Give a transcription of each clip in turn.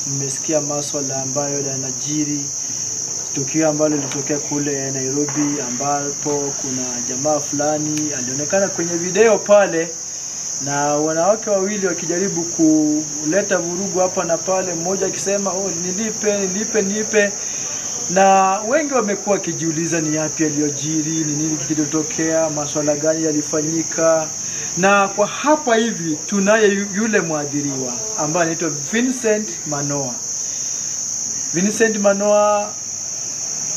Mmesikia masuala ambayo yanajiri, tukio ambalo lilitokea kule Nairobi ambapo kuna jamaa fulani alionekana kwenye video pale na wanawake wawili wakijaribu kuleta vurugu hapa na pale, mmoja akisema nilipe, na wengi wamekuwa wakijiuliza ni yapi yaliyojiri, ni nini kilitokea, masuala gani yalifanyika. Na kwa hapa hivi tunaye yule mwadhiriwa ambaye anaitwa Vincent Manoa. Vincent Manoa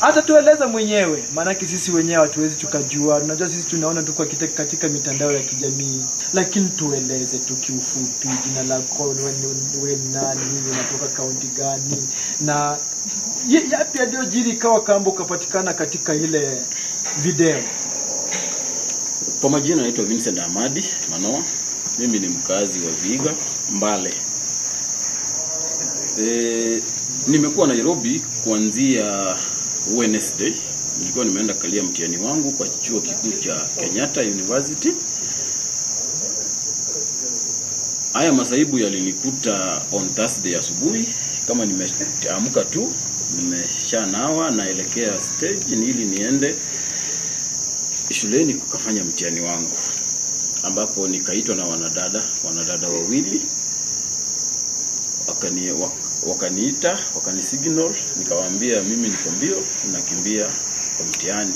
atatueleza mwenyewe, maana sisi wenyewe hatuwezi tukajua. Unajua sisi tunaona tu kwa katika mitandao ya kijamii, lakini tueleze tu kiufupi, jina lako, wewe nani, unatoka kaunti gani, na yapi yaliyojiri kawa kambo kapatikana katika ile video. Kwa majina naitwa Vincent Ahmadi Manoa. Mimi ni mkazi wa Vihiga, Mbale. Nimekuwa Nairobi kuanzia Wednesday. Nilikuwa nimeenda kalia mtihani wangu kwa chuo kikuu cha Kenyatta University. Haya masaibu yalinikuta on Thursday asubuhi, kama nimeamka tu, nimeshanawa naelekea stage ili niende shuleni kukafanya mtihani wangu, ambapo nikaitwa na wanadada wawili, wakaniita, wakanisignal, nikawaambia mimi niko mbio nakimbia kwa mtihani.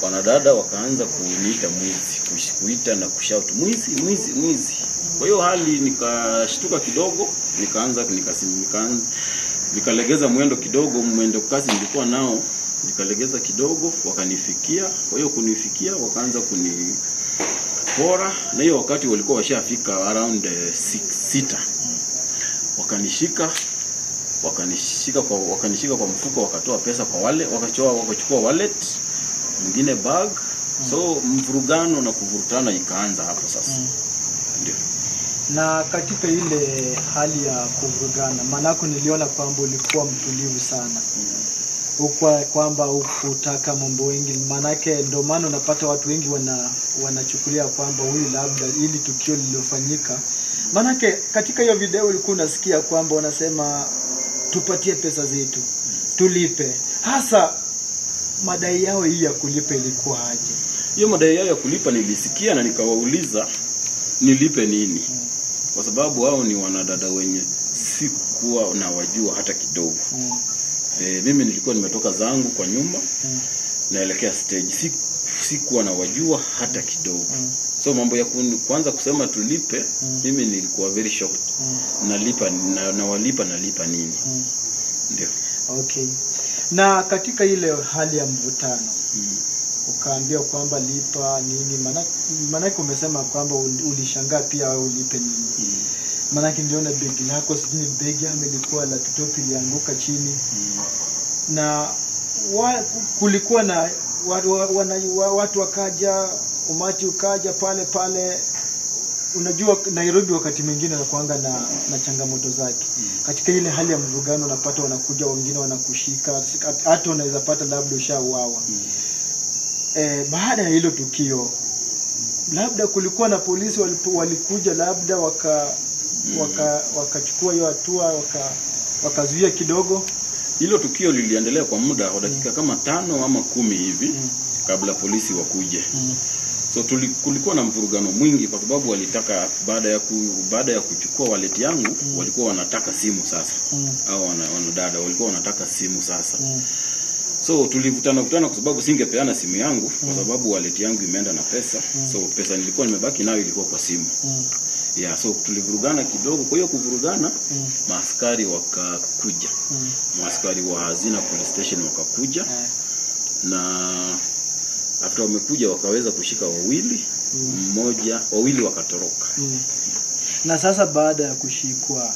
Wanadada wakaanza kuniita mwizi, kuita na kushout mwizi. Kwa hiyo hali nikashtuka kidogo, nikalegeza mwendo kidogo, mwendo kasi nilikuwa nao nikalegeza kidogo, wakanifikia. Kwa hiyo kunifikia wakaanza kunipora, na hiyo wakati walikuwa washafika around 6. Wakanishika kwa mfuko, wakatoa pesa kwa wale, wakachukua wallet, mwingine bag. So mvurugano na kuvurutana ikaanza hapo sasa. Ndio. Na katika ile hali ya kuvurugana, manako niliona kwamba ulikuwa mtulivu sana. Kwamba ukutaka mambo wengi, manake ndio maana unapata watu wengi wanachukulia kwamba huyu labda ili tukio lililofanyika. Manake katika hiyo video ulikuwa unasikia kwamba wanasema tupatie pesa zetu, tulipe. Hasa madai yao hii ya kulipa ilikuwa aje? Hiyo madai yao ya kulipa nilisikia na nikawauliza nilipe nini? Kwa sababu hao ni wanadada wenye sikuwa na wajua hata kidogo. Mimi nilikuwa nimetoka zangu kwa nyumba naelekea stage, sikuwa na wajua hata kidogo. So mambo ya kwanza kusema tulipe, mimi nilikuwa very shocked. Nalipa nalipa nini? Ndio. Okay. Na katika ile hali ya mvutano ukaambia kwamba lipa nini, manake umesema kwamba ulishangaa pia ulipe nini? Manake niliona begi lako, sijui begi ilikuwa laptop ilianguka chini. Na kulikuwa na watu wakaja, umati ukaja pale. Unajua Nairobi wakati mwingine nakuanga na changamoto zake. Katika ile hali ya mvurugano unapata wanakuja wengine wanakushika, hata unaweza pata labda ushauawa. Baada ya hilo tukio, labda kulikuwa na polisi walikuja, labda wakachukua hiyo hatua, wakazuia kidogo. Hilo tukio liliendelea kwa muda wa dakika kama 5 ama 10 hivi kabla polisi wakuje. So kulikuwa na mvurugano mwingi kwa sababu walitaka baada ya kuchukua wallet yangu, walikuwa wanataka simu sasa. Au wanadada walikuwa wanataka simu sasa. So tulivutana kwa sababu singepeana simu yangu kwa sababu wallet yangu imeenda na pesa. So pesa nilikuwa nimebaki nayo ilikuwa kwa simu. So tulivurugana kidogo. Kwa hiyo kuvurugana, maaskari wakakuja. Maaskari wa Hazina Police Station wakakuja. Na after wamekuja wakaweza kushika wawili wakatoroka. Na sasa baada ya kushikwa,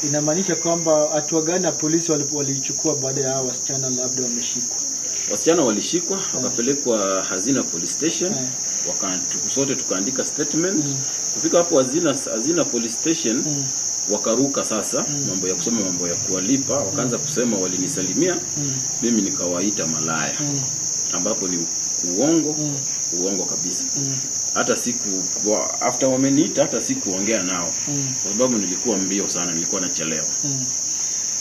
inamaanisha kwamba hatua gani ya polisi walichukua baada ya hao wasichana labda wameshikwa? Wasichana walishikwa, wakapelekwa Hazina Police Station. Sote tukaandika statement. Kufika hapo Hazina Police Station, wakaruka sasa mambo ya kusema mambo ya kuwalipa, wakaanza kusema walinisalimia, mimi nikawaita malaya, ambapo ni uongo kabisa. hata after wameniita hata sikuongea nao kwa sababu nilikuwa mbio sana, nilikuwa nachelewa.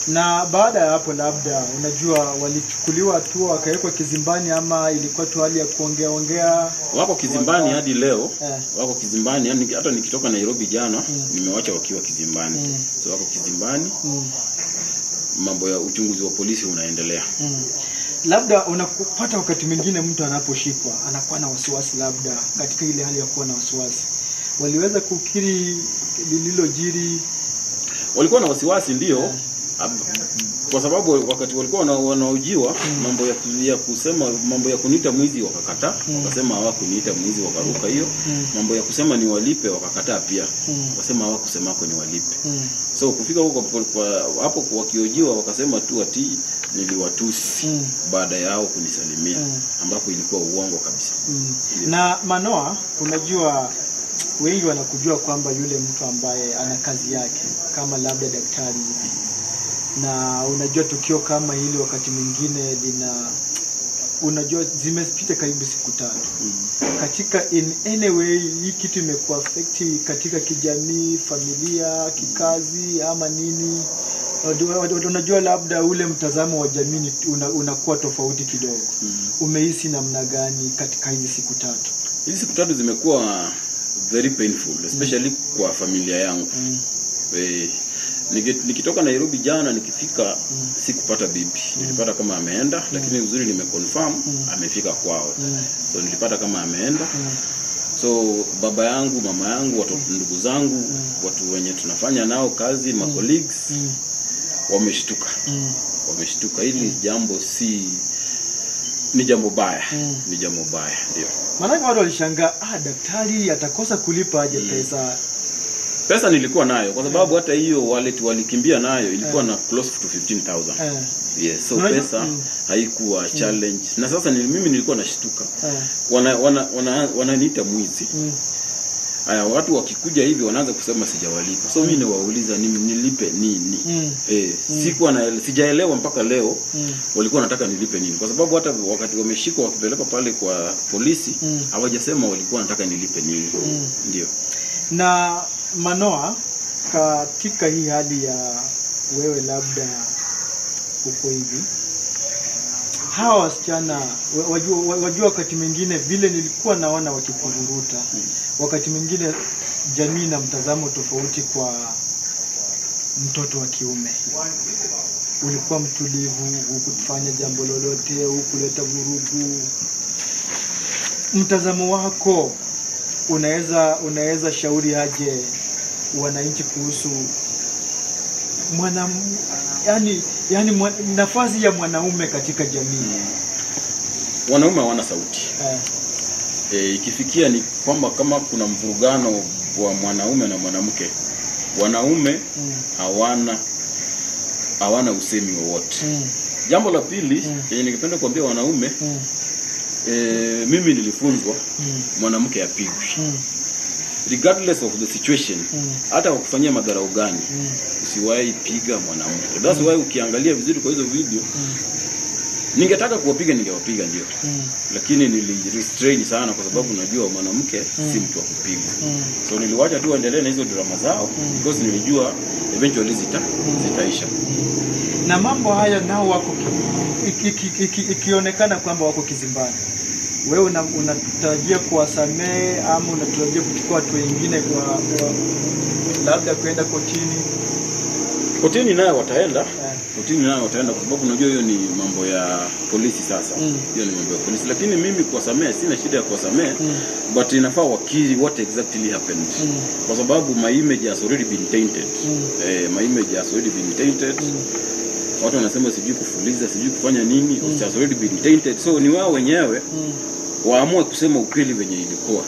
Na baada ya hapo labda unajua walichukuliwa tu wakawekwa kizimbani ama ilikuwa tu hali ya kuongea? Wako kizimbani hadi leo. Wako kizimbani, yani hata nikitoka Nairobi jana nimewacha wakiwa kizimbani. So wako kizimbani. Mambo ya uchunguzi wa polisi unaendelea. Labda unapata wakati mwingine mtu anaposhikwa anakuwa na wasiwasi, labda katika ile hali ya kuwa na wasiwasi waliweza kukiri lililojiri? Walikuwa na wasiwasi ndio. Kwa sababu wakati walikuwa wanaojiwa mambo ya kusema mambo ya kuniita mwizi wakakataa. Wakasema hawakuniita mwizi, wakaruka hiyo. Mambo ya kusema ni walipe wakakataa pia. Wakasema hawakusema kwa ni walipe. So kufika huko hapo wakiojiwa wakasema tu ati niliwatusi baada yao kunisalimia, ambapo ilikuwa uongo kabisa. Na Manoa, unajua wengi wanakujua kwamba yule mtu ambaye ana kazi yake kama labda daktari hivi. Na unajua tukio kama hili wakati mwingine unajua zimepita karibu siku 3. Katika in any way hii kitu imekuwa affect katika kijamii, familia, kikazi ama nini? Unajua labda ule mtazamo wa jamii unakuwa tofauti kidogo. Umehisi namna gani katika hizi siku 3? Hizi siku 3 zimekuwa very painful, especially kwa familia yangu. Nikitoka Nairobi jana nikifika sikupata bibi. Nilipata kama ameenda, lakini uzuri nimeconfirm amefika kwao. So nilipata kama ameenda. So baba yangu, mama yangu, watoto, ndugu zangu, watu wenye tunafanya nao kazi, ma colleagues wameshtuka. Wameshtuka. Hili jambo ni jambo baya. Ni jambo baya, ndio. Maana watu walishangaa, daktari atakosa kulipa aje pesa? Pesa nilikuwa nayo kwa sababu hata hiyo wallet walikimbia nayo ilikuwa na close to 15,000. Yes, so pesa haikuwa challenge. Na sasa mimi nilikuwa nashtuka. Wananiita mwizi. Haya, watu wakikuja hivi wanaanza kusema sijawalipa. So mimi niwauliza nilipe nini? Sijaelewa mpaka leo walikuwa wanataka nilipe nini. Kwa sababu hata wakati wameshikwa wakipeleka pale kwa polisi hawajasema walikuwa wanataka nilipe nini. Ndio. Na Manoa, katika hii hali ya wewe labda uko hivi, hawa wasichana wajua wakati mwingine vile nilikuwa naona wakikururuta, wakati mwingine jamii na mtazamo tofauti kwa mtoto wa kiume. Ulikuwa mtulivu, hukufanya jambo lolote, hukuleta vurugu. Mtazamo wako unaweza shauri aje wananchi kuhusu nafasi ya mwanaume katika jamii? Wanaume hawana sauti. Ikifikia ni kwamba kama kuna mvurugano wa mwanaume na mwanamke, wanaume hawana usemi wowote. Jambo la pili yenye ningependa kuambia wanaume, mimi nilifunzwa mwanamke apigwe. Regardless of the situation, hata wakufanyia madharau gani, usiwahi piga mwanamke. That's why ukiangalia vizuri kwa hizo video, ningetaka kuwapiga ningewapiga ndio. Lakini nilirestrain sana kwa sababu najua mwanamke si mtu wa kupigwa. So niliwacha tu waendelee na hizo drama zao because nilijua eventually zitaisha. Na mambo haya nao wako ikionekana kwamba wako kizimbani, wewe unatarajia kuwasamehe ama unatarajia kuchukua watu wengine kwa labda kwenda kotini? Kotini nayo wataenda. Kotini nayo wataenda kwa sababu unajua hiyo ni mambo ya polisi sasa. Hiyo ni mambo ya polisi, lakini mimi kuwasamehe sina shida ya kuwasamehe, but inafaa wakiri what exactly happened. Kwa sababu my image has already been tainted. My image has already been tainted. Watu wanasema sijui kufuliza, sijui kufanya nini, it has already been tainted. So ni wao wenyewe waamue kusema ukweli venye ilikuwa.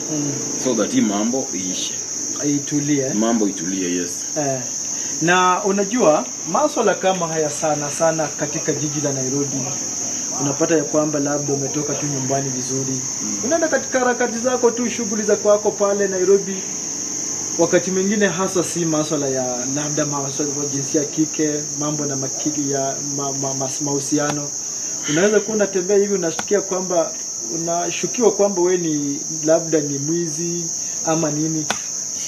So that hii mambo iishe. Itulie. Mambo itulie, yes. Na unajua masuala kama haya sana katika jiji la Nairobi, unapata ya kwamba labda umetoka tu nyumbani vizuri, unaenda katika harakati zako tu, shughuli za kwako pale Nairobi. Wakati mwingine hasa si masuala ya labda masuala ya jinsia kike, mambo na makiki ya mahusiano. Unaweza kuwa unatembea hivi unasikia kwamba unashukiwa kwamba we ni labda ni mwizi ama nini,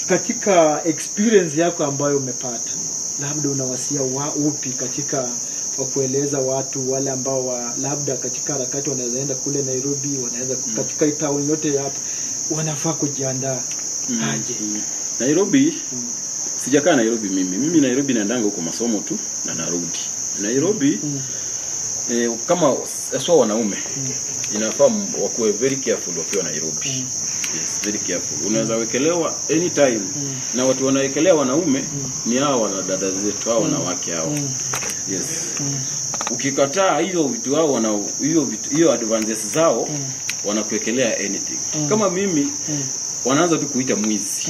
katika experience yako ambayo umepata, labda unawasia upi katika wa kueleza watu wale ambao labda katika harakati wanaweza enda kule Nairobi, wanaweza katika town yote hapa, wanafaa kujiandaa aje? Nairobi, sijakaa Nairobi mimi Nairobi naendanga huko masomo tu na narudi. Nairobi kama aswa wanaume inafaa wakuwe very careful wakiwa Nairobi. Yes, very careful. Unaweza wekelewa anytime. Na watu wanawekelewa wanaume ni hao wanadada zetu, hao wanawake hao. Yes. Ukikataa hiyo vitu hao hiyo advances zao wanakuwekelea anything. Kama mimi wanaanza tu kuita mwizi.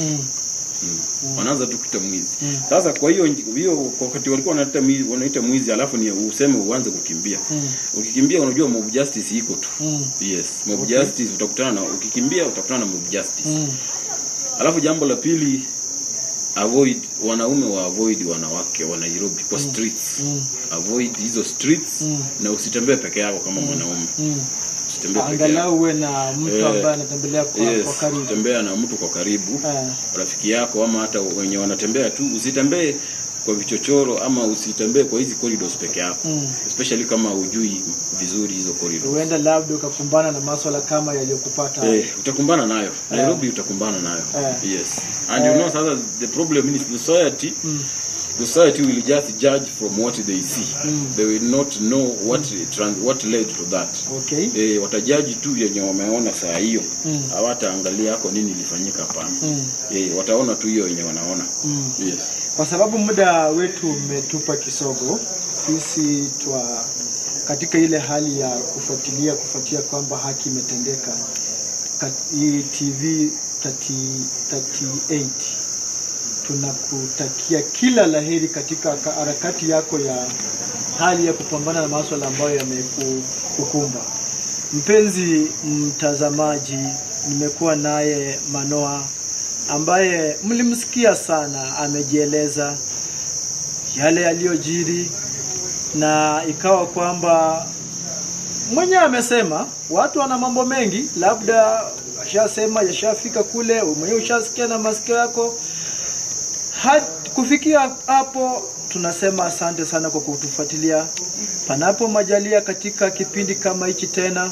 Wanaanza tu kuita mwizi. Sasa kwa hiyo wakati walikuwa wanaita mwizi alafu ni useme uanze kukimbia. Ukikimbia unajua mob justice iko tu. Yes, mob justice utakutana ukikimbia utakutana na mob justice. Alafu jambo la pili, wanaume avoid wanawake wa Nairobi kwa streets. Avoid hizo streets na usitembee peke yako kama mwanaume. Angalau uwe na mtu ambaye anatembelea kwa karibu. Tembea na mtu kwa karibu. Rafiki yako ama hata wenye wanatembea tu, usitembee kwa vichochoro ama usitembee kwa hizi corridors peke yako. Especially kama hujui vizuri hizo corridors. Uenda labda ukakumbana na masuala kama yaliyokupata. Utakumbana nayo. Nairobi utakumbana nayo. Yes. And you know sasa the problem is society will just judge from what they see. They will not know what led to that. Okay. Watajaji tu yenye wameona saa hiyo. Hawataangalia yako nini ilifanyika hapa. Wataona tu hiyo yenye wanaona. Yes. Kwa sababu muda wetu umetupa kisogo, sisi katika ile hali ya kufuatia kwamba haki imetendeka, hii TV 38 tunakutakia kila laheri katika harakati yako ya hali ya kupambana na masuala ambayo yamekukumba. Mpenzi mtazamaji, nimekuwa naye Manoa ambaye mlimsikia sana, amejieleza yale yaliyojiri, na ikawa kwamba mwenye amesema watu wana mambo mengi, labda ashasema yashafika kule, mwenye ushasikia na masikio yako. Kufikia hapo tunasema asante sana kwa kutufuatilia. Panapo majalia katika kipindi kama hichi tena,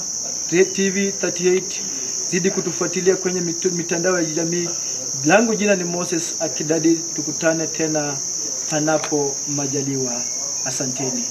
TV 38 zidi kutufuatilia kwenye mitandao ya kijamii. Langu jina ni Moses Akidadi, tukutane tena panapo majaliwa. Asanteni.